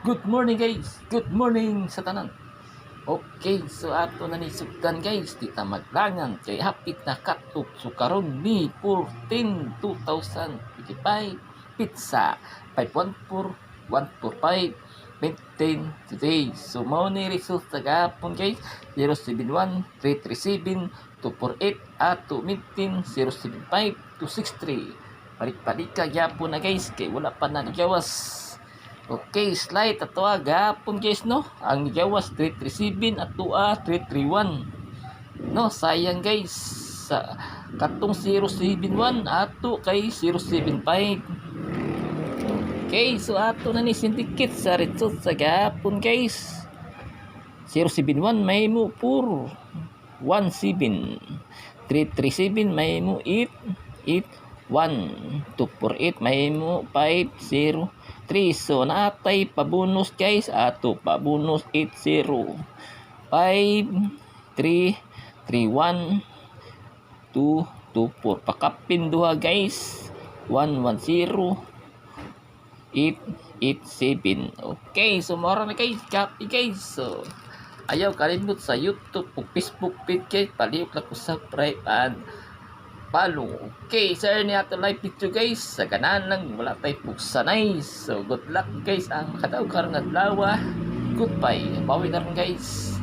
Good morning guys. Good morning sa tanan. Okay, so ato na ni sugdan guys, di ta maglangan kay hapit na katok so karon ni 14 2025 pizza 514145 maintain today. So mao ni result sa gahapon guys, 071-337-248 ato maintain 075-263. Balik-balik gyapon na guys kay wala pa na gawas. Okay, slide ato gapon guys no. Ang gawas 337 ato 331. No, sayang guys. Sa katong 071 ato kay 075. Okay, so ato na ni syndicate sa result sa gapon guys. 071 may mo puro 17. 337 may mo 8 1 248 may mo 50 3. So natay pabonus guys ato pabonus 80 5 3 3 1 2 2 4 pakapin duha guys 110 8 8 7. Okay, so mora na guys, copy guys. So ayaw kalimot sa YouTube ug Facebook page guys, palihok lang ko subscribe and follow. Okay, sir ni ato live picture guys. Sa ganan lang wala tay pugsanay. So good luck guys ang kadaog karong adlaw. Goodbye. Bawi na ron guys.